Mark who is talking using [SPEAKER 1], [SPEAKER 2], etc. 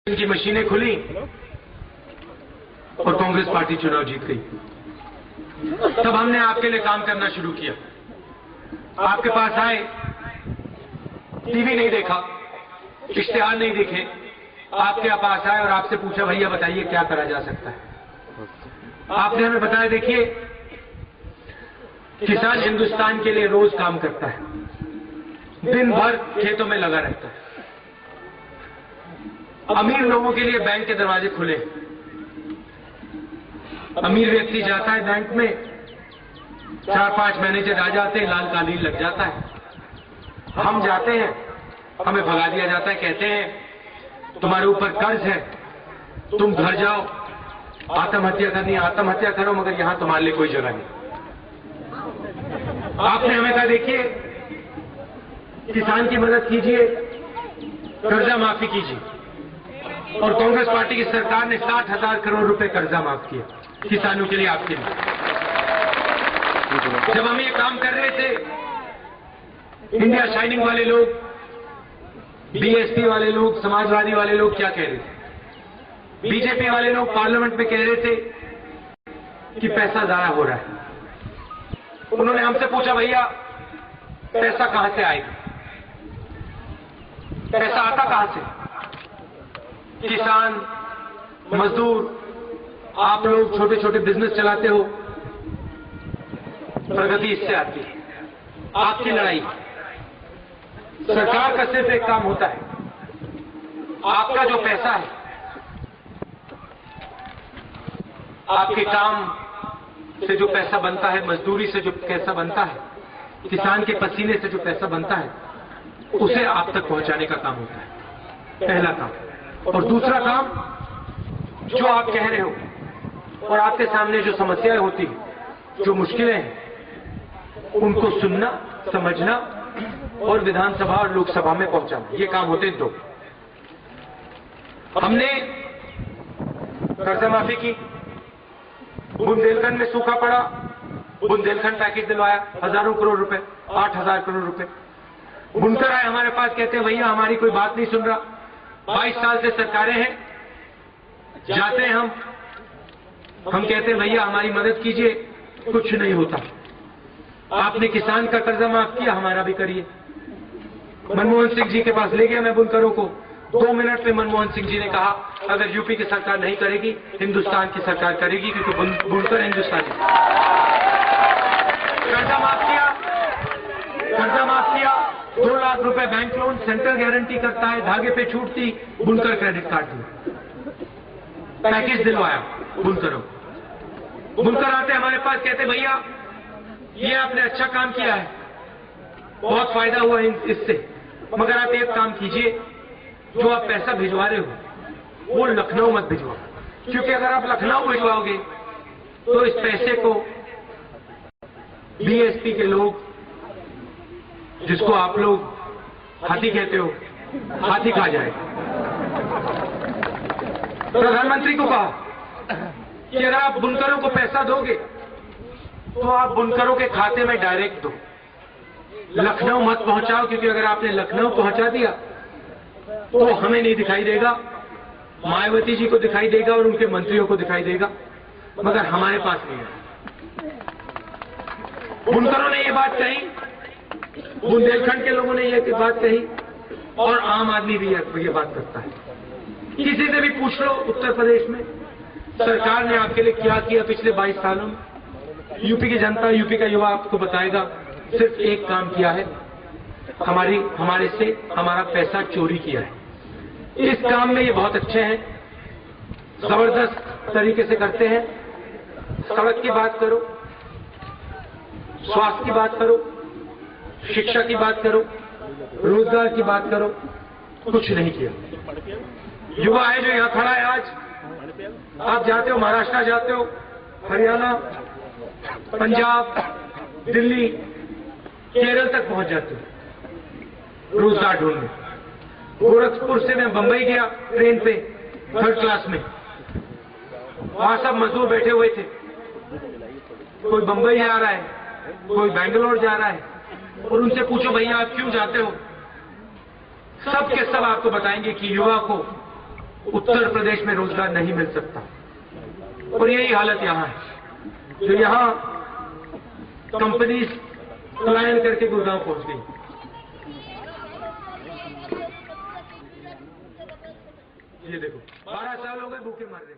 [SPEAKER 1] की मशीनें खुली और कांग्रेस पार्टी चुनाव जीत गई। तब हमने आपके लिए काम करना शुरू किया। आपके पास आए, टीवी नहीं देखा, इश्तिहार नहीं देखे, आपके पास आए और आपसे पूछा भैया बताइए क्या करा जा सकता है। आपने हमें बताया देखिए किसान हिंदुस्तान के लिए रोज काम करता है, दिन भर खेतों में लगा रहता है। अमीर लोगों के लिए बैंक के दरवाजे खुले। अमीर व्यक्ति जाता है बैंक में, 4-5 मैनेजर आ जाते हैं, लाल कालीन लग जाता है। हम जाते हैं, हमें भगा दिया जाता है, कहते हैं तुम्हारे ऊपर कर्ज है, तुम घर जाओ, आत्महत्या करनी आत्महत्या करो, मगर यहां तुम्हारे लिए कोई जगह नहीं। आपने हमें कहा देखिए किसान की मदद कीजिए, कर्जा माफी कीजिए, और कांग्रेस पार्टी की सरकार ने 60,000 करोड़ रुपए कर्जा माफ किया किसानों के लिए, आपके लिए। जब हम ये काम कर रहे थे, इंडिया शाइनिंग वाले लोग, बीएसपी वाले लोग, समाजवादी वाले लोग क्या कह रहे थे? बीजेपी वाले लोग पार्लियामेंट में कह रहे थे कि पैसा जाया हो रहा है। उन्होंने हमसे पूछा भैया पैसा कहां से आएगा, पैसा आता कहां से? किसान, मजदूर, आप लोग छोटे छोटे बिजनेस चलाते हो, प्रगति इससे आती है। आपकी लड़ाई, सरकार का सिर्फ एक काम होता है, आपका जो पैसा है, आपके काम से जो पैसा बनता है, मजदूरी से जो पैसा बनता है, किसान के पसीने से जो पैसा बनता है, उसे आप तक पहुंचाने का काम होता है, पहला काम। और दूसरा काम, जो आप कह रहे हो और आपके सामने जो समस्याएं होती हैं, जो मुश्किलें हैं, उनको सुनना, समझना और विधानसभा और लोकसभा में पहुंचाना, ये काम होते हैं दो। हमने कर्जा माफी की, बुंदेलखंड में सूखा पड़ा, बुंदेलखंड पैकेज दिलवाया, हजारों करोड़ रुपए, 8,000 करोड़ रुपए। बुनकर आए हमारे पास, कहते हैं भैया हमारी कोई बात नहीं सुन रहा, 22 साल से सरकारें हैं, जाते हैं हम कहते हैं भैया हमारी मदद कीजिए, कुछ नहीं होता। आपने किसान का कर्जा माफ किया, हमारा भी करिए। मनमोहन सिंह जी के पास ले गया मैं बुनकरों को, 2 मिनट में मनमोहन सिंह जी ने कहा अगर यूपी की सरकार नहीं करेगी, हिंदुस्तान की सरकार करेगी, क्योंकि बुनकर हिंदुस्तानी। कर्जा माफ किया, 2 लाख रुपए बैंक लोन, सेंट्रल गारंटी करता है, धागे पे छूट थी, बुनकर क्रेडिट कार्ड दिया, पैकेज दिलवाया बुनकरों। बुनकर आते हमारे पास, कहते भैया ये आपने अच्छा काम किया है, बहुत फायदा हुआ इससे, मगर आप एक काम कीजिए, जो आप पैसा भिजवा रहे हो वो लखनऊ मत भिजवाओ, क्योंकि अगर आप लखनऊ भिजवाओगे तो इस पैसे को बीएसपी के लोग, जिसको आप लोग हाथी कहते हो, हाथी खा जाएगा। प्रधानमंत्री को कहा कि अगर आप बुनकरों को पैसा दोगे तो आप बुनकरों के खाते में डायरेक्ट दो, लखनऊ मत पहुंचाओ, क्योंकि अगर आपने लखनऊ पहुंचा दिया तो हमें नहीं दिखाई देगा, मायावती जी को दिखाई देगा और उनके मंत्रियों को दिखाई देगा, मगर हमारे पास नहीं है। बुनकरों ने ये बात कही, बुंदेलखंड के लोगों ने ये बात कही, और आम आदमी भी ये बात करता है। किसी से भी पूछ लो उत्तर प्रदेश में सरकार ने आपके लिए क्या किया पिछले 22 सालों में, यूपी की जनता, यूपी का युवा आपको बताएगा सिर्फ एक काम किया है, हमारे से हमारा पैसा चोरी किया है। इस काम में ये बहुत अच्छे हैं, जबरदस्त तरीके से करते हैं। सड़क की बात करो, स्वास्थ्य की बात करो, शिक्षा की बात करो, रोजगार की बात करो, कुछ नहीं किया। युवा है जो यहां खड़ा है आज, आप जाते हो महाराष्ट्र, जाते हो हरियाणा, पंजाब, दिल्ली, केरल तक पहुंच जाते हो रोजगार ढूंढने। गोरखपुर से मैं बंबई गया ट्रेन पे, 3rd क्लास में, वहां सब मजदूर बैठे हुए थे, कोई बंबई जा रहा है, कोई बेंगलोर जा रहा है, और उनसे पूछो भैया आप क्यों जाते हो, सब के सब आपको बताएंगे कि युवा को उत्तर प्रदेश में रोजगार नहीं मिल सकता। और यही हालत यहां है, जो यहां कंपनीज पलायन करके गुड़गांव पहुंच गई। ये देखो 12 साल हो गए भूखे मर रहे।